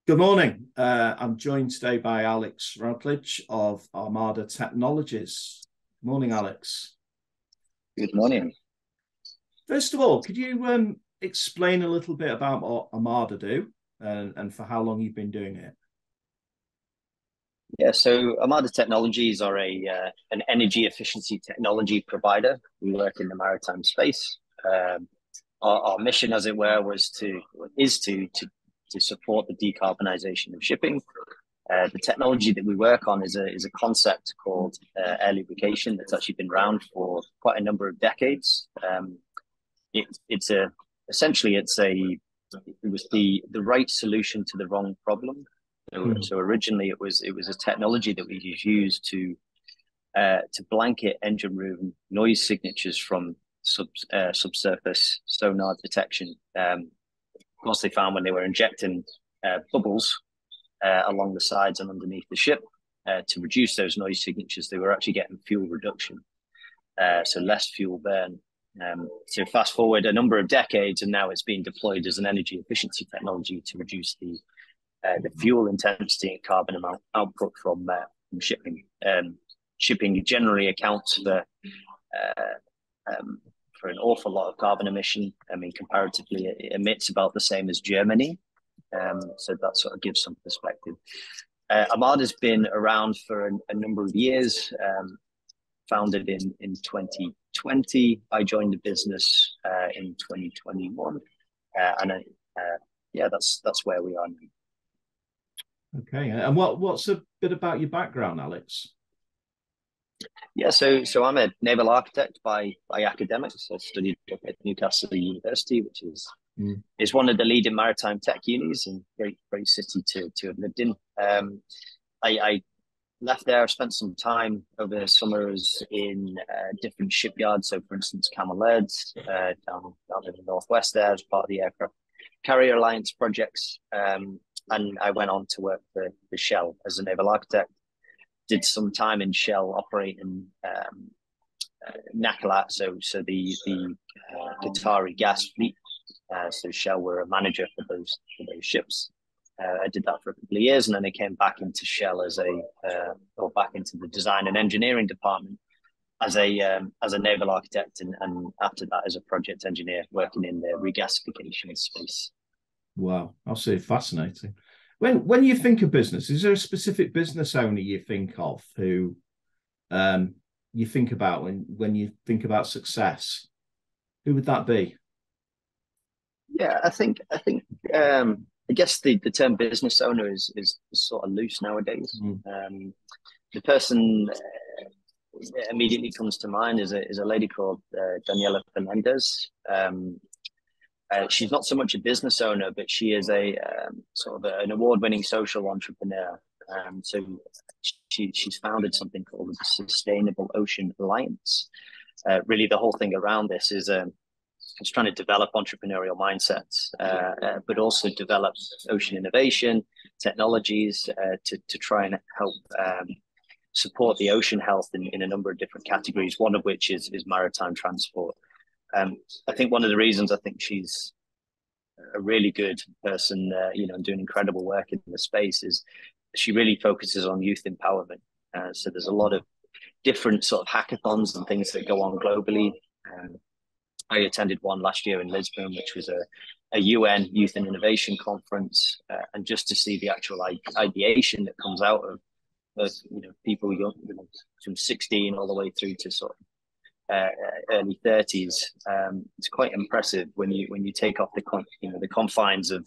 Good morning. I'm joined today by Alex Routledge of Armada Technologies. Good morning, Alex. Good morning. First of all, could you explain a little bit about what Armada do and for how long you've been doing it? Yeah, so Armada Technologies are an energy efficiency technology provider. We work in the maritime space. Our mission, as it were, is to support the decarbonisation of shipping. The technology that we work on is a concept called air lubrication that's actually been around for quite a number of decades. It was the right solution to the wrong problem. So originally it was a technology that we used to blanket engine room noise signatures from subsurface sonar detection. Of course, they found when they were injecting bubbles along the sides and underneath the ship to reduce those noise signatures, they were actually getting fuel reduction, so less fuel burn. So fast forward a number of decades, and now it's being deployed as an energy efficiency technology to reduce the fuel intensity and carbon amount output from shipping. Shipping generally accounts for an awful lot of carbon emission. I mean, comparatively, it emits about the same as Germany. So that sort of gives some perspective. Armada's been around for a number of years. Founded in 2020. I joined the business in 2021, that's where we are now. Okay, and what's a bit about your background, Alex? Yeah, so I'm a naval architect by academics. I studied at Newcastle University, which is one of the leading maritime tech unis, and great city to have lived in. I left there. I spent some time over the summers in different shipyards. So, for instance, Camel Aids down in the northwest there as part of the Aircraft Carrier Alliance projects. And I went on to work for Shell as a naval architect. Did some time in Shell operating Nakilat, so the Qatari gas fleet. So Shell were a manager for those ships. I did that for a couple of years, and then I came back into Shell back into the design and engineering department as a naval architect, and after that as a project engineer working in the regasification space. Wow, absolutely fascinating. When you think of business, is there a specific business owner you think of who you think about when you think about success? Who would that be? Yeah, I guess the term business owner is sort of loose nowadays. The person immediately comes to mind is a lady called Daniella Fernandes. She's not so much a business owner, but she is a sort of an award-winning social entrepreneur. So she's founded something called the Sustainable Ocean Alliance. Really, the whole thing around this is it's trying to develop entrepreneurial mindsets, but also develop ocean innovation technologies to try and help support the ocean health in a number of different categories. One of which is maritime transport. I think one of the reasons I think she's a really good person, doing incredible work in the space, is she really focuses on youth empowerment. So there's a lot of different sort of hackathons and things that go on globally. I attended one last year in Lisbon, which was a UN Youth and Innovation Conference, and just to see the actual ideation that comes out of people young, from 16 all the way through to sort of early 30s. It's quite impressive when you take off the confines of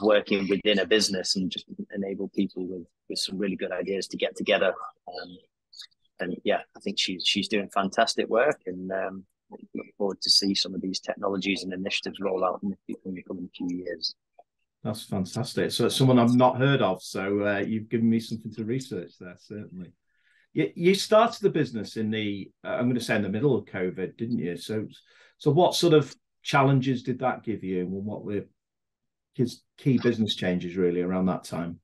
working within a business and just enable people with some really good ideas to get together. And yeah, I think she's doing fantastic work, and look forward to see some of these technologies and initiatives roll out in the coming few years. That's fantastic. So it's someone I've not heard of. So you've given me something to research there, certainly. You started the business in I'm going to say in the middle of COVID, didn't you? So what sort of challenges did that give you, and what were his key business changes really around that time?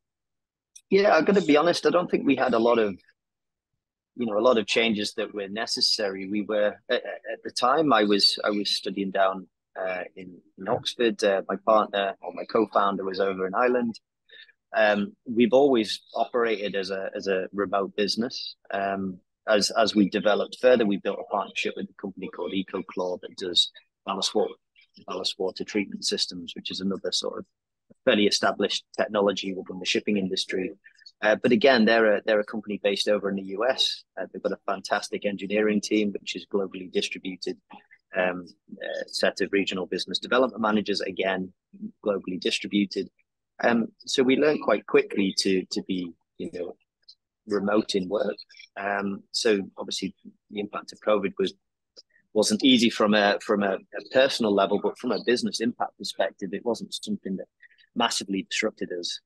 Yeah, I'm going to be honest. I don't think we had a lot of changes that were necessary. We were at the time. I was studying down in Oxford. My partner or my co-founder was over in Ireland. we've always operated as a remote business. As we developed further, we built a partnership with a company called EcoClaw that does ballast water treatment systems, which is another sort of fairly established technology within the shipping industry. But again, they're a company based over in the US. They've got a fantastic engineering team, which is globally distributed. Set of regional business development managers, again, globally distributed. So we learned quite quickly to be, remote in work. So obviously the impact of COVID wasn't easy from a personal level, but from a business impact perspective, it wasn't something that massively disrupted us.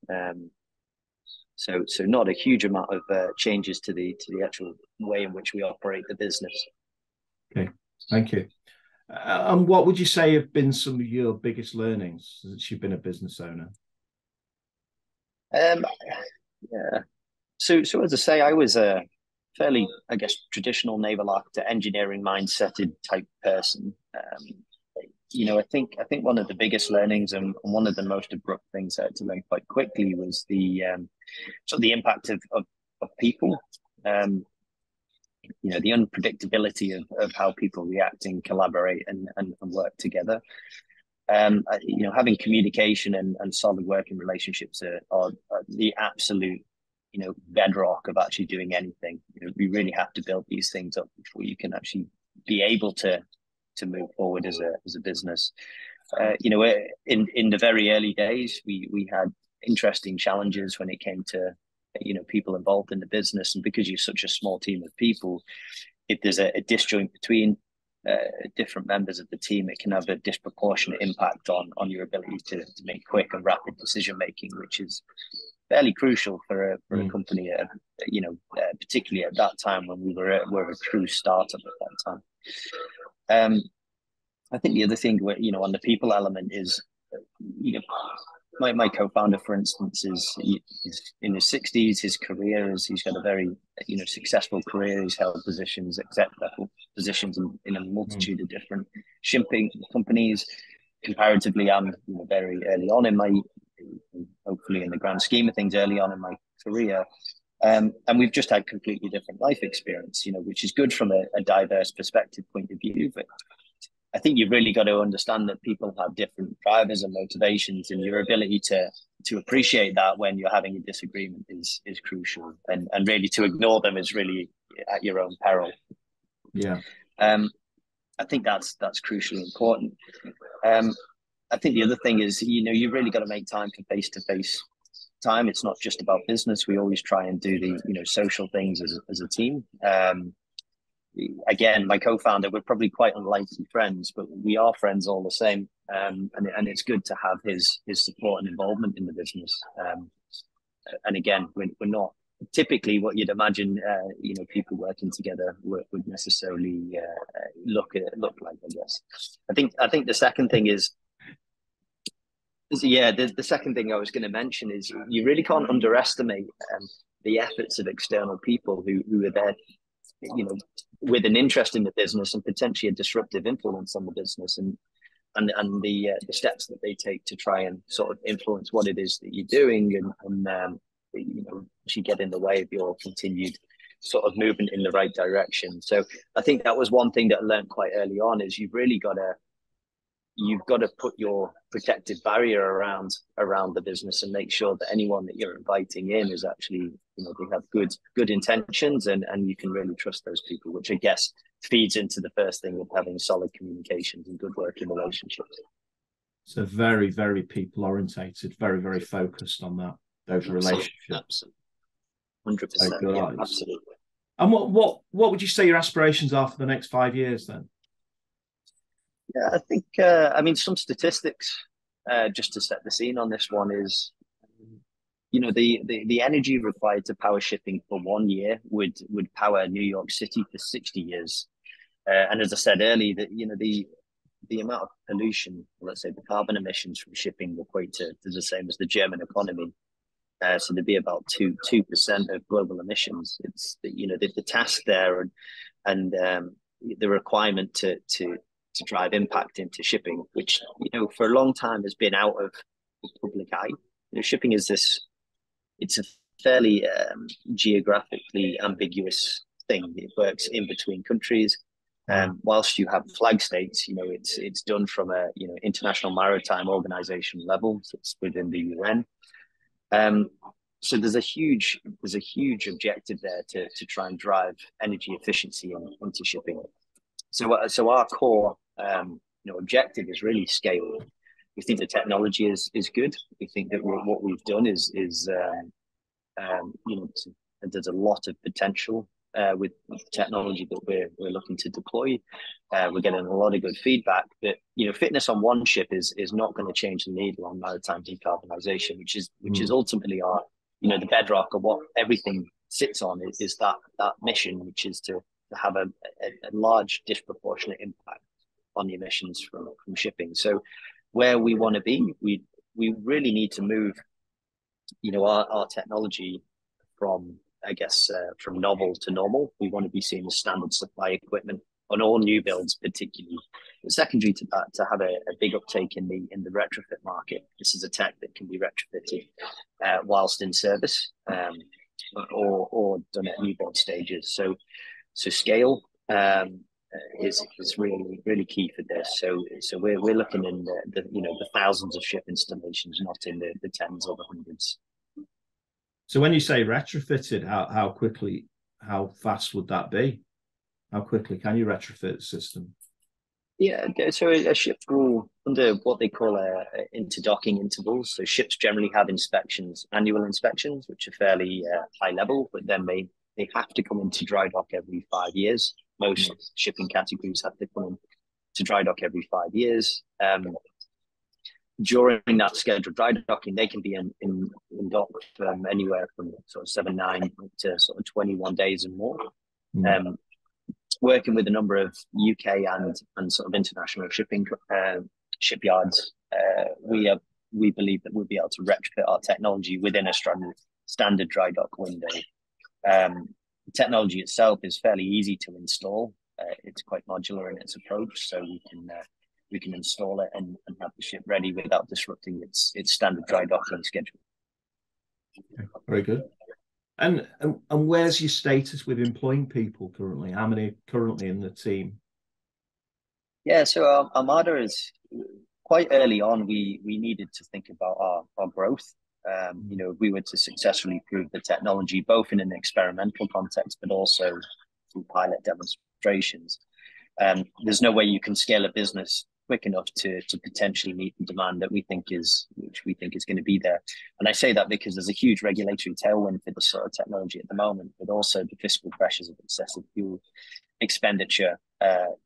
So not a huge amount of changes to the actual way in which we operate the business. Okay, thank you. And what would you say have been some of your biggest learnings since you've been a business owner? Yeah. So as I say, I was a fairly, I guess, traditional naval architect, engineering mindseted type person. I think one of the biggest learnings and one of the most abrupt things I had to learn quite quickly was the sort of the impact of people. The unpredictability of how people react and collaborate and work together. Having communication and solid working relationships are the absolute, bedrock of actually doing anything. We really have to build these things up before you can actually be able to move forward as a business. In the very early days, we had interesting challenges when it came to people involved in the business, and because you're such a small team of people, if there's a disjoint between different members of the team, it can have a disproportionate impact on your ability to make quick and rapid decision making, which is fairly crucial for a company, particularly at that time when we're a true startup at that time. I think the other thing, on the people element is, my co-founder, for instance, is in his 60s. His career he's got a very, successful career. He's held positions, exec level positions in a multitude of different shipping companies. Comparatively, I'm very early on in my, hopefully in the grand scheme of things, early on in my career. And we've just had completely different life experience, which is good from a diverse perspective point of view. But I think you've really got to understand that people have different drivers and motivations, and your ability to appreciate that when you're having a disagreement is crucial, and really to ignore them is really at your own peril. Yeah. I think that's crucially important. I think the other thing is, you've really got to make time for face-to-face time. It's not just about business. We always try and do the social things as a team. Again, my co-founder, we're probably quite unlikely friends, but we are friends all the same. And it's good to have his support and involvement in the business. And again, we're not typically what you'd imagine, people working together would necessarily look like, I guess. I think the second thing is, the second thing I was going to mention is you really can't underestimate the efforts of external people who are there, with an interest in the business and potentially a disruptive influence on the business, and the steps that they take to try and sort of influence what it is that you're doing, and actually get in the way of your continued sort of movement in the right direction. So I think that was one thing that I learned quite early on, is you've got to put your protective barrier around the business and make sure that anyone that you're inviting in is actually, they have good intentions, and you can really trust those people, which I guess feeds into the first thing of having solid communications and good working relationships. So very, very people orientated, very, very focused on those relationships. 100%. Yeah, absolutely. And what would you say your aspirations are for the next 5 years then? Yeah, I think, some statistics, just to set the scene on this one, is, the energy required to power shipping for 1 year would power New York City for 60 years. And as I said earlier, the amount of pollution, let's say the carbon emissions from shipping, equate to the same as the German economy. So there'd be about 2% of global emissions. It's the task there and the requirement to drive impact into shipping, which for a long time has been out of the public eye. Shipping is this it's a fairly geographically ambiguous thing. It works in between countries. Whilst you have flag states, it's done from a international maritime organization level. So it's within the UN. So there's a huge objective there to try and drive energy efficiency into shipping. So our core objective is really scale. We think the technology is good. We think that what we've done is there's a lot of potential with technology that we're looking to deploy. We're getting a lot of good feedback, but fitness on one ship is not going to change the needle on maritime decarbonisation, which is ultimately our the bedrock of what everything sits on is that mission, which is to have a large disproportionate impact on the emissions from shipping. So where we want to be, we really need to move our technology from from novel to normal. We want to be seen as standard supply equipment on all new builds, particularly. But secondary to that, to have a big uptake in the retrofit market. This is a tech that can be retrofitted whilst in service, or done at new build stages. So scale is really key for this. So we're looking in the thousands of ship installations, not in the tens or the hundreds. So when you say retrofitted, how fast would that be? How quickly can you retrofit the system? Yeah, so a ship will under what they call interdocking intervals. So ships generally have annual inspections, which are fairly high level, but then they have to come into dry dock every 5 years. Most shipping categories have to come into dry dock every 5 years. During that scheduled dry docking, they can be in dock anywhere from sort of 7-9 to sort of 21 days and more. Working with a number of UK and sort of international shipping shipyards, we believe that we'll be able to retrofit our technology within a standard dry dock window. The technology itself is fairly easy to install. It's quite modular in its approach, so we can install it and have the ship ready without disrupting its standard dry docking schedule. Okay, very good. And where's your status with employing people currently? How many are currently in the team? Yeah, so Armada is quite early on. We needed to think about our growth. We were to successfully prove the technology, both in an experimental context, but also through pilot demonstrations. There's no way you can scale a business quick enough to potentially meet the demand that we think is going to be there. And I say that because there's a huge regulatory tailwind for this sort of technology at the moment, but also the fiscal pressures of excessive fuel expenditure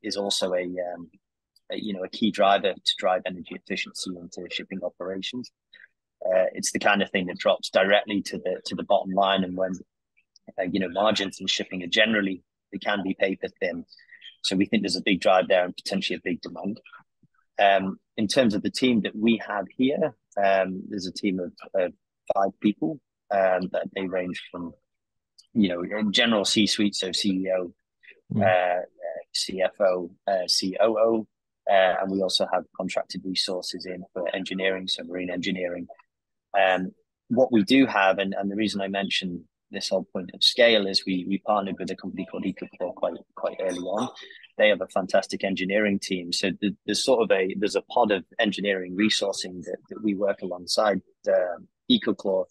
is also a key driver to drive energy efficiency into shipping operations. It's the kind of thing that drops directly to the bottom line, and when margins in shipping are generally, they can be paper thin. So we think there's a big drive there and potentially a big demand. In terms of the team that we have here, there's a team of 5 people that they range from, general C-suite, so CEO, CFO, COO, and we also have contracted resources in for engineering, so marine engineering. What we do have, and the reason I mentioned this whole point of scale, is we partnered with a company called ecopreneurs quite early on. They have a fantastic engineering team. So there's a pod of engineering resourcing that we work alongside ecopreneurs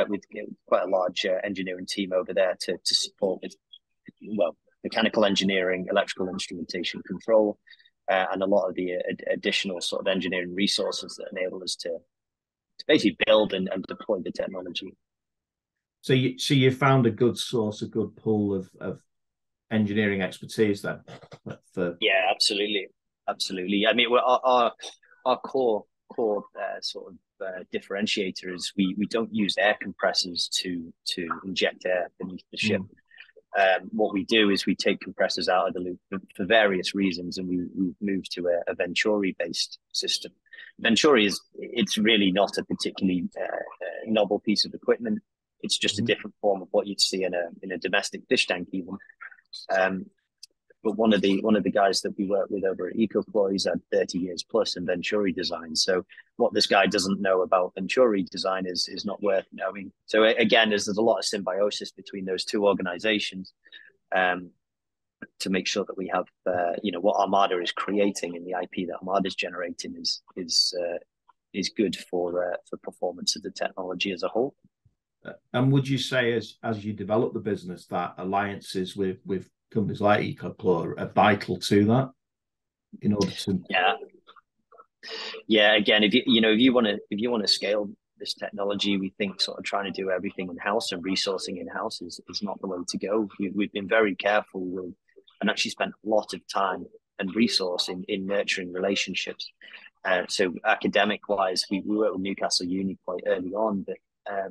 with quite a large engineering team over there to support with mechanical engineering, electrical instrumentation control, and a lot of the additional sort of engineering resources that enable us to basically build and deploy the technology. So you found a good pool of engineering expertise then? Yeah, absolutely. I mean, our core sort of differentiator is we don't use air compressors to inject air beneath the ship. What we do is we take compressors out of the loop for various reasons, and we've moved to a Venturi-based system. Venturi it's really not a particularly novel piece of equipment. It's just a different form of what you'd see in a domestic fish tank even. but one of the guys that we work with over at ecopreneurs had 30 years plus in Venturi design. So what this guy doesn't know about Venturi design is not worth knowing. So again, there's a lot of symbiosis between those two organizations, to make sure that we have what Armada is creating and the IP that Armada is generating is good for performance of the technology as a whole. And would you say, as you develop the business, that alliances with companies like ecopreneurs are vital to that, in order to? Yeah. Again, if you want to scale this technology, we think sort of trying to do everything in house and resourcing in house is not the way to go. We've been very careful with, and actually spent a lot of time and resource in nurturing relationships. So academic wise, we work with Newcastle Uni quite early on, but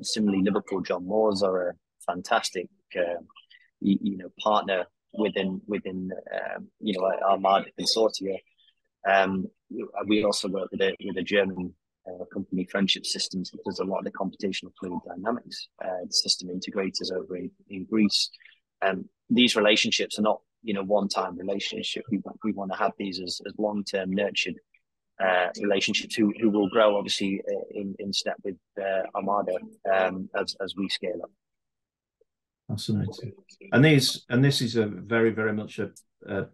similarly, Liverpool John Moores are a fantastic partner within Armada consortia. We also work with a German company, Friendship Systems, that does a lot of the computational fluid dynamics, system integrators over in Greece. These relationships are not one-time relationship. We want to have these as long-term nurtured relationships who will grow obviously in step with Armada as we scale up. Fascinating. And this is a very, very much a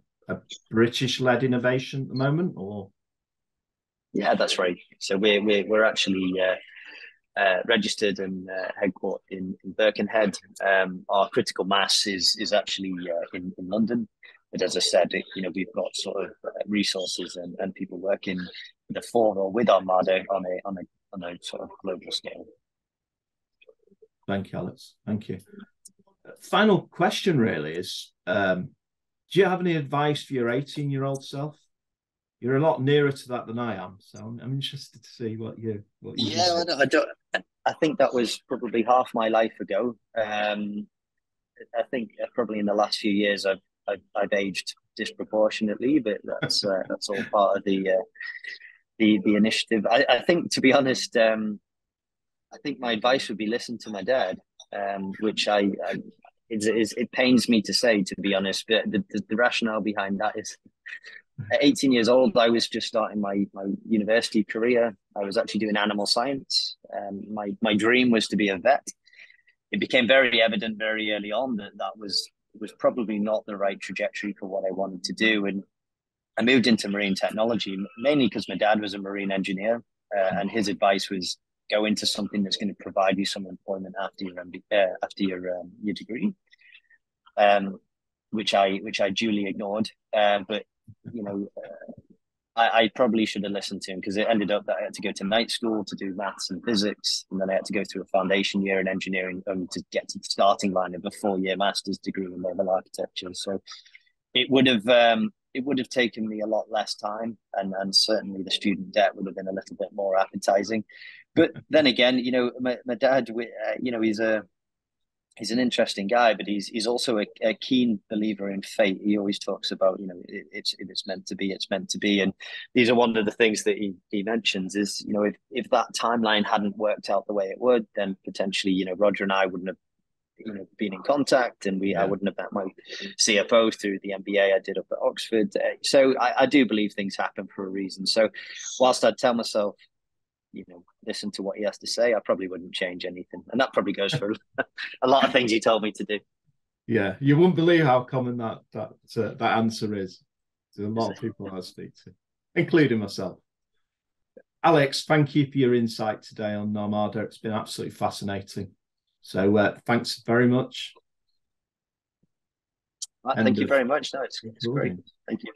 British-led innovation at the moment, or? Yeah, that's right. So we're actually registered and headquartered in Birkenhead. Our critical mass is actually in London. But as I said, we've got sort of resources and people working for or with Armada on a sort of global scale. Thank you, Alex. Thank you. Final question really is, do you have any advice for your 18-year-old self? You're a lot nearer to that than I am, so I'm interested to see what you. Yeah, I think that was probably half my life ago. I think probably in the last few years I've aged disproportionately, but that's all part of the initiative. I think, to be honest, I think my advice would be listen to my dad, which it pains me to say, to be honest, but the rationale behind that is, at 18 years old, I was just starting my university career. I was actually doing animal science. My dream was to be a vet. It became very evident very early on that was probably not the right trajectory for what I wanted to do. And I moved into marine technology, mainly because my dad was a marine engineer, and his advice was go into something that's going to provide you some employment after your degree, which I duly ignored. But I probably should have listened to him, because it ended up that I had to go to night school to do maths and physics, and then I had to go through a foundation year in engineering to get to the starting line of a 4-year master's degree in naval architecture. So it would have taken me a lot less time, and certainly the student debt would have been a little bit more appetizing. But then again, my dad, he's an interesting guy, but he's also a keen believer in fate. He always talks about, if it's meant to be, it's meant to be. And these are one of the things that he mentions is, if that timeline hadn't worked out the way it would, then potentially, Roger and I wouldn't have, been in contact, and I wouldn't have met my CFO through the MBA I did up at Oxford. So I do believe things happen for a reason. So whilst I'd tell myself, listen to what he has to say, I probably wouldn't change anything. And that probably goes for a lot of things he told me to do. Yeah, you wouldn't believe how common that answer is to a lot of people I speak to, including myself. Alex, thank you for your insight today on Armada. It's been absolutely fascinating. So thanks very much. Thank you very much. No, it's great. Thank you.